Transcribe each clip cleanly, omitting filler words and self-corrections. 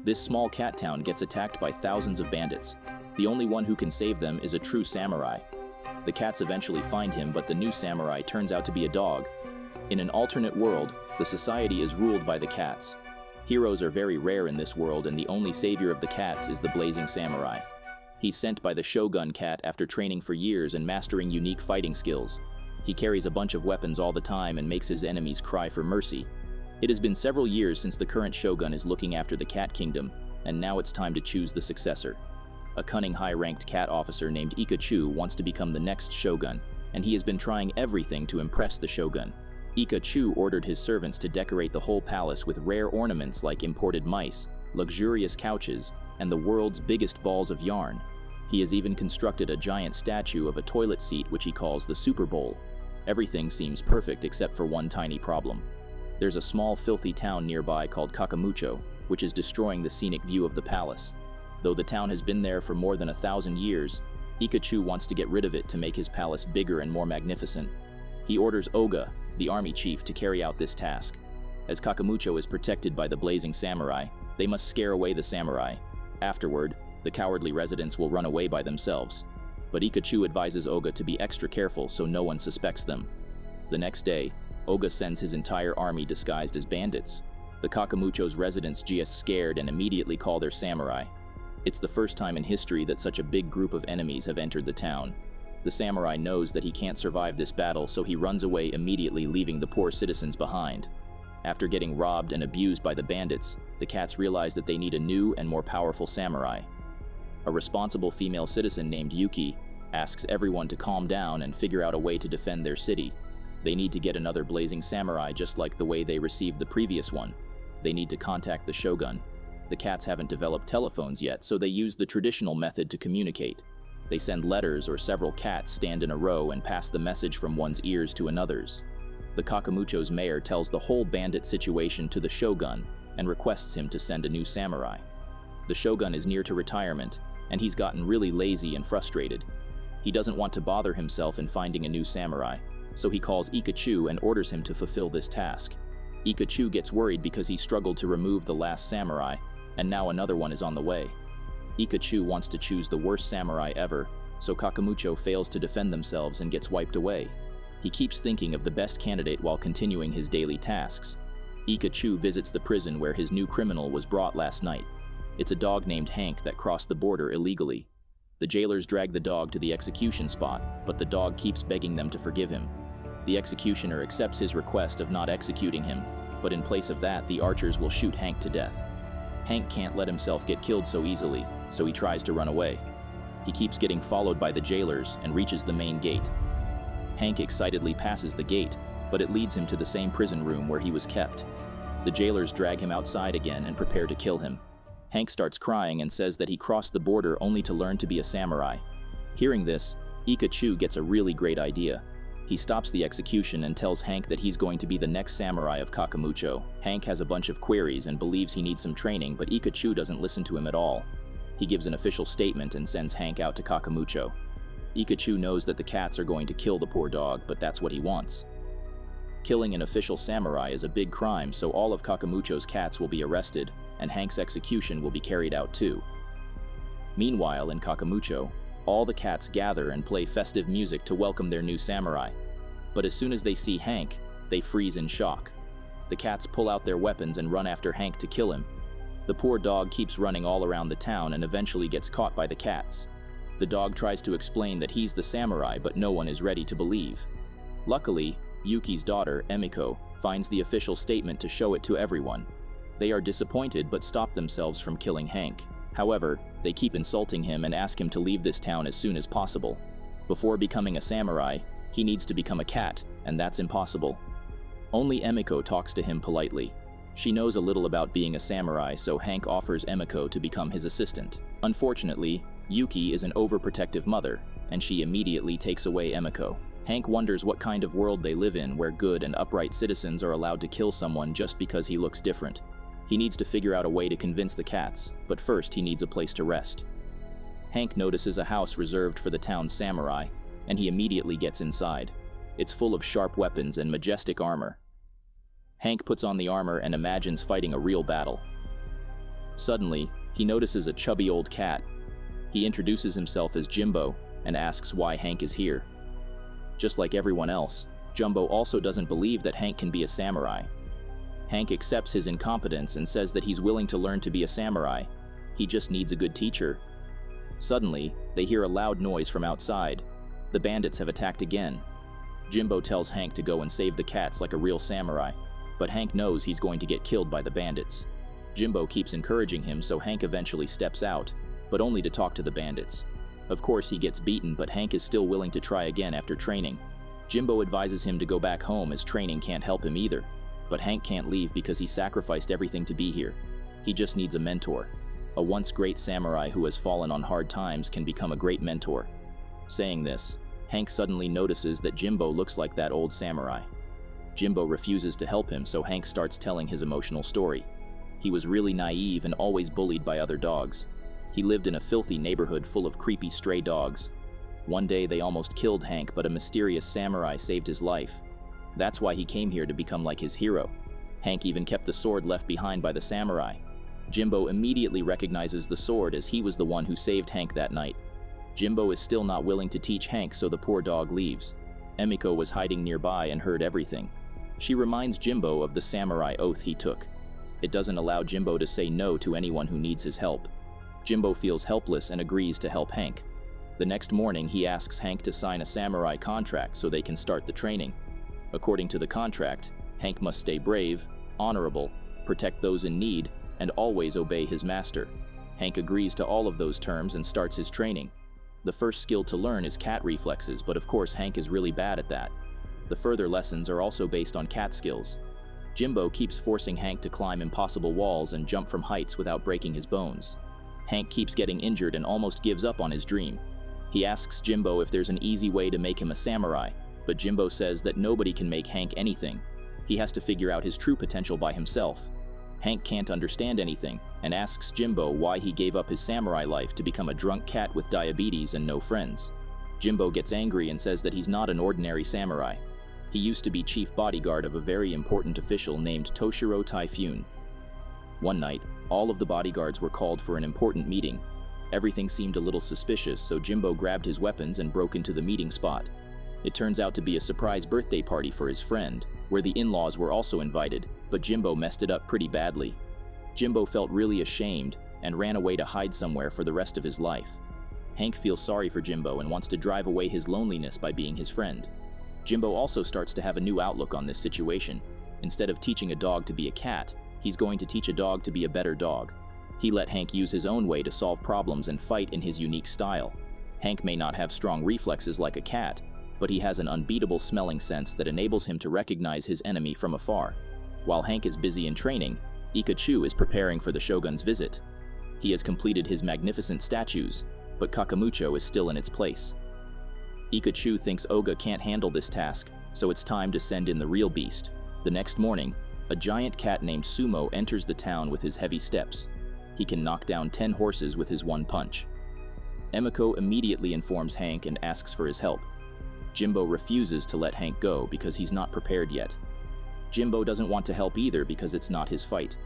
This small cat town gets attacked by thousands of bandits. The only one who can save them is a true samurai. The cats eventually find him, but the new samurai turns out to be a dog. In an alternate world, the society is ruled by the cats. Heroes are very rare in this world, and the only savior of the cats is the blazing samurai. He's sent by the Shogun cat after training for years and mastering unique fighting skills. He carries a bunch of weapons all the time and makes his enemies cry for mercy. It has been several years since the current Shogun is looking after the Cat Kingdom, and now it's time to choose the successor. A cunning high-ranked cat officer named Ikachu wants to become the next Shogun, and he has been trying everything to impress the Shogun. Ikachu ordered his servants to decorate the whole palace with rare ornaments like imported mice, luxurious couches, and the world's biggest balls of yarn. He has even constructed a giant statue of a toilet seat which he calls the Super Bowl. Everything seems perfect except for one tiny problem. There's a small filthy town nearby called Kakamucho, which is destroying the scenic view of the palace. Though the town has been there for more than 1,000 years, Ikachu wants to get rid of it to make his palace bigger and more magnificent. He orders Oga, the army chief, to carry out this task. As Kakamucho is protected by the blazing samurai, they must scare away the samurai. Afterward, the cowardly residents will run away by themselves. But Ikachu advises Oga to be extra careful so no one suspects them. The next day, Oga sends his entire army disguised as bandits. The Kakamucho's residents get scared and immediately call their samurai. It's the first time in history that such a big group of enemies have entered the town. The samurai knows that he can't survive this battle, so he runs away immediately, leaving the poor citizens behind. After getting robbed and abused by the bandits, the cats realize that they need a new and more powerful samurai. A responsible female citizen named Yuki asks everyone to calm down and figure out a way to defend their city. They need to get another blazing samurai just like the way they received the previous one. They need to contact the Shogun. The cats haven't developed telephones yet, so they use the traditional method to communicate. They send letters, or several cats stand in a row and pass the message from one's ears to another's. The Kakamucho's mayor tells the whole bandit situation to the Shogun and requests him to send a new samurai. The Shogun is near to retirement, and he's gotten really lazy and frustrated. He doesn't want to bother himself in finding a new samurai, so he calls Ikachu and orders him to fulfill this task. Ikachu gets worried because he struggled to remove the last samurai, and now another one is on the way. Ikachu wants to choose the worst samurai ever, so Kakamucho fails to defend themselves and gets wiped away. He keeps thinking of the best candidate while continuing his daily tasks. Ikachu visits the prison where his new criminal was brought last night. It's a dog named Hank that crossed the border illegally. The jailers drag the dog to the execution spot, but the dog keeps begging them to forgive him. The executioner accepts his request of not executing him, but in place of that, the archers will shoot Hank to death. Hank can't let himself get killed so easily, so he tries to run away. He keeps getting followed by the jailers and reaches the main gate. Hank excitedly passes the gate, but it leads him to the same prison room where he was kept. The jailers drag him outside again and prepare to kill him. Hank starts crying and says that he crossed the border only to learn to be a samurai. Hearing this, Ikachu gets a really great idea. He stops the execution and tells Hank that he's going to be the next samurai of Kakamucho. Hank has a bunch of queries and believes he needs some training, but Ikachu doesn't listen to him at all. He gives an official statement and sends Hank out to Kakamucho. Ikachu knows that the cats are going to kill the poor dog, but that's what he wants. Killing an official samurai is a big crime, so all of Kakamucho's cats will be arrested, and Hank's execution will be carried out too. Meanwhile, in Kakamucho, all the cats gather and play festive music to welcome their new samurai. But as soon as they see Hank, they freeze in shock. The cats pull out their weapons and run after Hank to kill him. The poor dog keeps running all around the town and eventually gets caught by the cats. The dog tries to explain that he's the samurai, but no one is ready to believe. Luckily, Yuki's daughter, Emiko, finds the official statement to show it to everyone. They are disappointed but stop themselves from killing Hank. However, they keep insulting him and ask him to leave this town as soon as possible. Before becoming a samurai, he needs to become a cat, and that's impossible. Only Emiko talks to him politely. She knows a little about being a samurai, so Hank offers Emiko to become his assistant. Unfortunately, Yuki is an overprotective mother, and she immediately takes away Emiko. Hank wonders what kind of world they live in where good and upright citizens are allowed to kill someone just because he looks different. He needs to figure out a way to convince the cats, but first he needs a place to rest. Hank notices a house reserved for the town's samurai, and he immediately gets inside. It's full of sharp weapons and majestic armor. Hank puts on the armor and imagines fighting a real battle. Suddenly, he notices a chubby old cat. He introduces himself as Jimbo and asks why Hank is here. Just like everyone else, Jumbo also doesn't believe that Hank can be a samurai. Hank accepts his incompetence and says that he's willing to learn to be a samurai. He just needs a good teacher. Suddenly, they hear a loud noise from outside. The bandits have attacked again. Jimbo tells Hank to go and save the cats like a real samurai, but Hank knows he's going to get killed by the bandits. Jimbo keeps encouraging him, so Hank eventually steps out, but only to talk to the bandits. Of course, he gets beaten, but Hank is still willing to try again after training. Jimbo advises him to go back home as training can't help him either, but Hank can't leave because he sacrificed everything to be here. He just needs a mentor. A once great samurai who has fallen on hard times can become a great mentor. Saying this, Hank suddenly notices that Jimbo looks like that old samurai. Jimbo refuses to help him, so Hank starts telling his emotional story. He was really naive and always bullied by other dogs. He lived in a filthy neighborhood full of creepy stray dogs. One day they almost killed Hank, but a mysterious samurai saved his life. That's why he came here, to become like his hero. Hank even kept the sword left behind by the samurai. Jimbo immediately recognizes the sword as he was the one who saved Hank that night. Jimbo is still not willing to teach Hank, so the poor dog leaves. Emiko was hiding nearby and heard everything. She reminds Jimbo of the samurai oath he took. It doesn't allow Jimbo to say no to anyone who needs his help. Jimbo feels helpless and agrees to help Hank. The next morning, he asks Hank to sign a samurai contract so they can start the training. According to the contract, Hank must stay brave, honorable, protect those in need, and always obey his master. Hank agrees to all of those terms and starts his training. The first skill to learn is cat reflexes, but of course Hank is really bad at that. The further lessons are also based on cat skills. Jimbo keeps forcing Hank to climb impossible walls and jump from heights without breaking his bones. Hank keeps getting injured and almost gives up on his dream. He asks Jimbo if there's an easy way to make him a samurai, but Jimbo says that nobody can make Hank anything. He has to figure out his true potential by himself. Hank can't understand anything and asks Jimbo why he gave up his samurai life to become a drunk cat with diabetes and no friends. Jimbo gets angry and says that he's not an ordinary samurai. He used to be chief bodyguard of a very important official named Toshiro Typhoon. One night, all of the bodyguards were called for an important meeting. Everything seemed a little suspicious, so Jimbo grabbed his weapons and broke into the meeting spot. It turns out to be a surprise birthday party for his friend, where the in-laws were also invited, but Jimbo messed it up pretty badly. Jimbo felt really ashamed and ran away to hide somewhere for the rest of his life. Hank feels sorry for Jimbo and wants to drive away his loneliness by being his friend. Jimbo also starts to have a new outlook on this situation. Instead of teaching a dog to be a cat, he's going to teach a dog to be a better dog. He let Hank use his own way to solve problems and fight in his unique style. Hank may not have strong reflexes like a cat, but he has an unbeatable smelling sense that enables him to recognize his enemy from afar. While Hank is busy in training, Ikachu is preparing for the shogun's visit. He has completed his magnificent statues, but Kakamucho is still in its place. Ikachu thinks Oga can't handle this task, so it's time to send in the real beast. The next morning, a giant cat named Sumo enters the town with his heavy steps. He can knock down 10 horses with his one punch. Emiko immediately informs Hank and asks for his help. Jimbo refuses to let Hank go because he's not prepared yet. Jimbo doesn't want to help either because it's not his fight.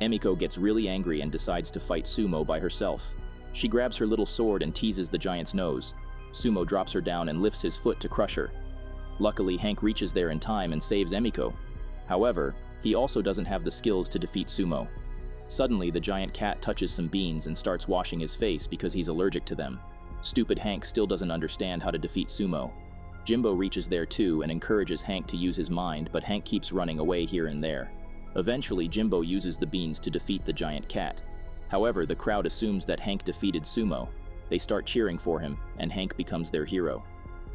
Emiko gets really angry and decides to fight Sumo by herself. She grabs her little sword and teases the giant's nose. Sumo drops her down and lifts his foot to crush her. Luckily, Hank reaches there in time and saves Emiko. However, he also doesn't have the skills to defeat Sumo. Suddenly, the giant cat touches some beans and starts washing his face because he's allergic to them. Stupid Hank still doesn't understand how to defeat Sumo. Jimbo reaches there too and encourages Hank to use his mind, but Hank keeps running away here and there. Eventually, Jimbo uses the beans to defeat the giant cat. However, the crowd assumes that Hank defeated Sumo. They start cheering for him, and Hank becomes their hero.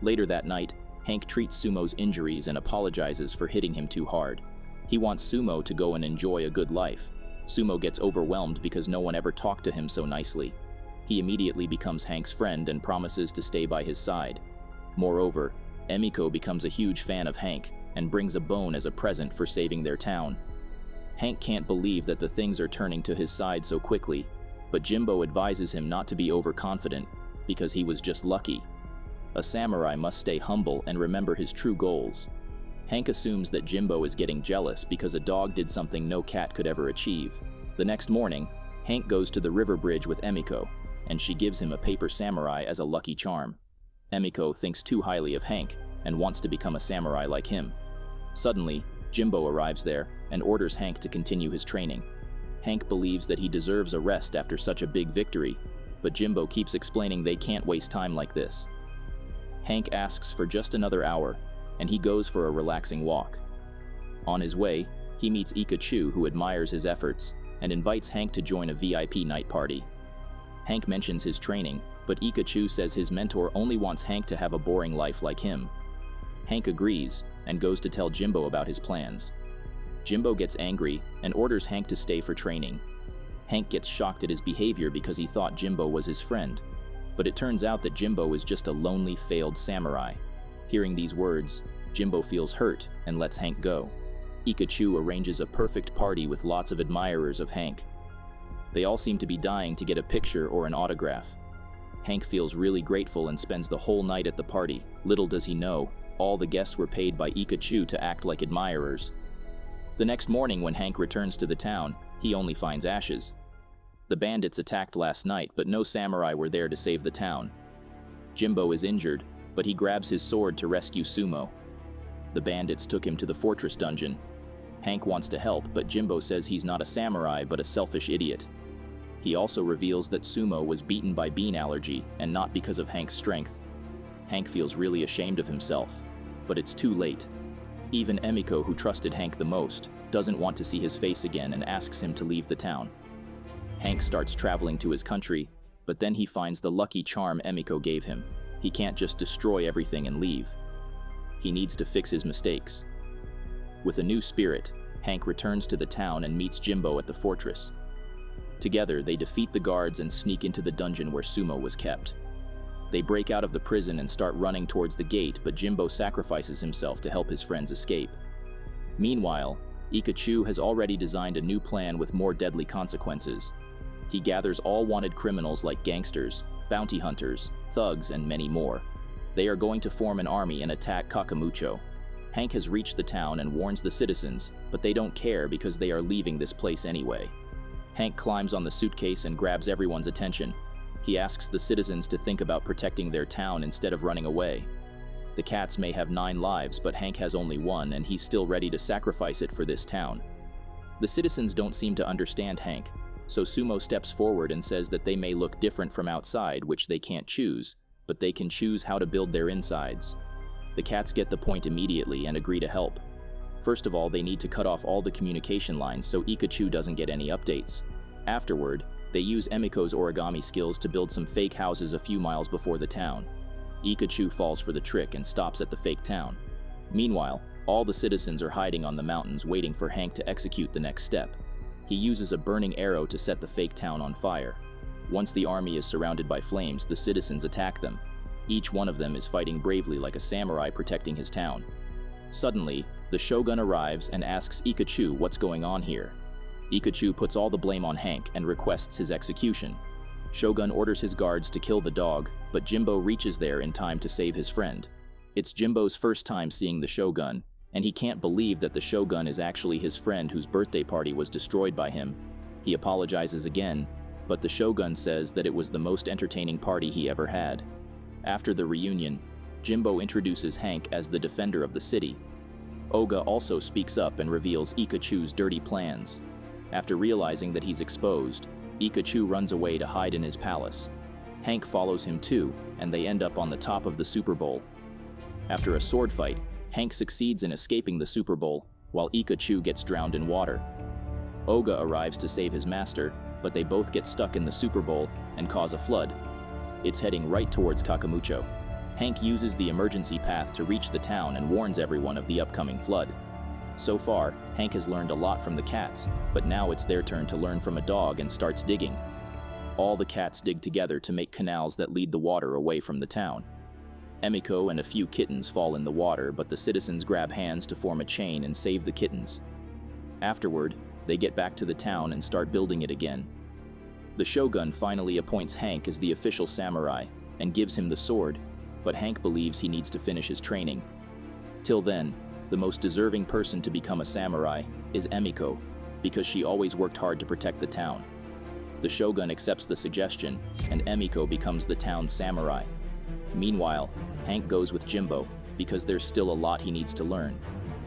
Later that night, Hank treats Sumo's injuries and apologizes for hitting him too hard. He wants Sumo to go and enjoy a good life. Sumo gets overwhelmed because no one ever talked to him so nicely. He immediately becomes Hank's friend and promises to stay by his side. Moreover, Emiko becomes a huge fan of Hank and brings a bone as a present for saving their town. Hank can't believe that the things are turning to his side so quickly, but Jimbo advises him not to be overconfident because he was just lucky. A samurai must stay humble and remember his true goals. Hank assumes that Jimbo is getting jealous because a dog did something no cat could ever achieve. The next morning, Hank goes to the river bridge with Emiko, and she gives him a paper samurai as a lucky charm. Emiko thinks too highly of Hank and wants to become a samurai like him. Suddenly, Jimbo arrives there and orders Hank to continue his training. Hank believes that he deserves a rest after such a big victory, but Jimbo keeps explaining they can't waste time like this. Hank asks for just another hour, and he goes for a relaxing walk. On his way, he meets Ikachu, who admires his efforts and invites Hank to join a VIP night party. Hank mentions his training, but Ikachu says his mentor only wants Hank to have a boring life like him. Hank agrees and goes to tell Jimbo about his plans. Jimbo gets angry and orders Hank to stay for training. Hank gets shocked at his behavior because he thought Jimbo was his friend, but it turns out that Jimbo is just a lonely, failed samurai. Hearing these words, Jimbo feels hurt and lets Hank go. Ikachu arranges a perfect party with lots of admirers of Hank. They all seem to be dying to get a picture or an autograph. Hank feels really grateful and spends the whole night at the party. Little does he know, all the guests were paid by Ikachu to act like admirers. The next morning when Hank returns to the town, he only finds ashes. The bandits attacked last night, but no samurai were there to save the town. Jimbo is injured, but he grabs his sword to rescue Sumo. The bandits took him to the fortress dungeon. Hank wants to help, but Jimbo says he's not a samurai but a selfish idiot. He also reveals that Sumo was beaten by bean allergy and not because of Hank's strength. Hank feels really ashamed of himself, but it's too late. Even Emiko, who trusted Hank the most, doesn't want to see his face again and asks him to leave the town. Hank starts traveling to his country, but then he finds the lucky charm Emiko gave him. He can't just destroy everything and leave. He needs to fix his mistakes. With a new spirit, Hank returns to the town and meets Jimbo at the fortress. Together, they defeat the guards and sneak into the dungeon where Sumo was kept. They break out of the prison and start running towards the gate, but Jimbo sacrifices himself to help his friends escape. Meanwhile, Ikachu has already designed a new plan with more deadly consequences. He gathers all wanted criminals like gangsters, bounty hunters, thugs, and many more. They are going to form an army and attack Kakamucho. Hank has reached the town and warns the citizens, but they don't care because they are leaving this place anyway. Hank climbs on the suitcase and grabs everyone's attention. He asks the citizens to think about protecting their town instead of running away. The cats may have 9 lives, but Hank has only 1, and he's still ready to sacrifice it for this town. The citizens don't seem to understand Hank, so Sumo steps forward and says that they may look different from outside, which they can't choose, but they can choose how to build their insides. The cats get the point immediately and agree to help. First of all, they need to cut off all the communication lines so Ikachu doesn't get any updates. Afterward, they use Emiko's origami skills to build some fake houses a few miles before the town. Ikachu falls for the trick and stops at the fake town. Meanwhile, all the citizens are hiding on the mountains waiting for Hank to execute the next step. He uses a burning arrow to set the fake town on fire. Once the army is surrounded by flames, the citizens attack them. Each one of them is fighting bravely like a samurai protecting his town. Suddenly, the shogun arrives and asks Ikachu what's going on here. Ikachu puts all the blame on Hank and requests his execution. Shogun orders his guards to kill the dog, but Jimbo reaches there in time to save his friend. It's Jimbo's first time seeing the shogun, and he can't believe that the shogun is actually his friend whose birthday party was destroyed by him. He apologizes again, but the shogun says that it was the most entertaining party he ever had. After the reunion, Jimbo introduces Hank as the defender of the city. Oga also speaks up and reveals Ikachu's dirty plans. After realizing that he's exposed, Ikachu runs away to hide in his palace. Hank follows him too, and they end up on the top of the Super Bowl. After a sword fight, Hank succeeds in escaping the Super Bowl, while Ikachu gets drowned in water. Oga arrives to save his master, but they both get stuck in the Super Bowl and cause a flood. It's heading right towards Kakamucho. Hank uses the emergency path to reach the town and warns everyone of the upcoming flood. So far, Hank has learned a lot from the cats, but now it's their turn to learn from a dog and starts digging. All the cats dig together to make canals that lead the water away from the town. Emiko and a few kittens fall in the water, but the citizens grab hands to form a chain and save the kittens. Afterward, they get back to the town and start building it again. The shogun finally appoints Hank as the official samurai and gives him the sword, but Hank believes he needs to finish his training. Till then, the most deserving person to become a samurai is Emiko, because she always worked hard to protect the town. The shogun accepts the suggestion, and Emiko becomes the town's samurai. Meanwhile, Hank goes with Jimbo, because there's still a lot he needs to learn.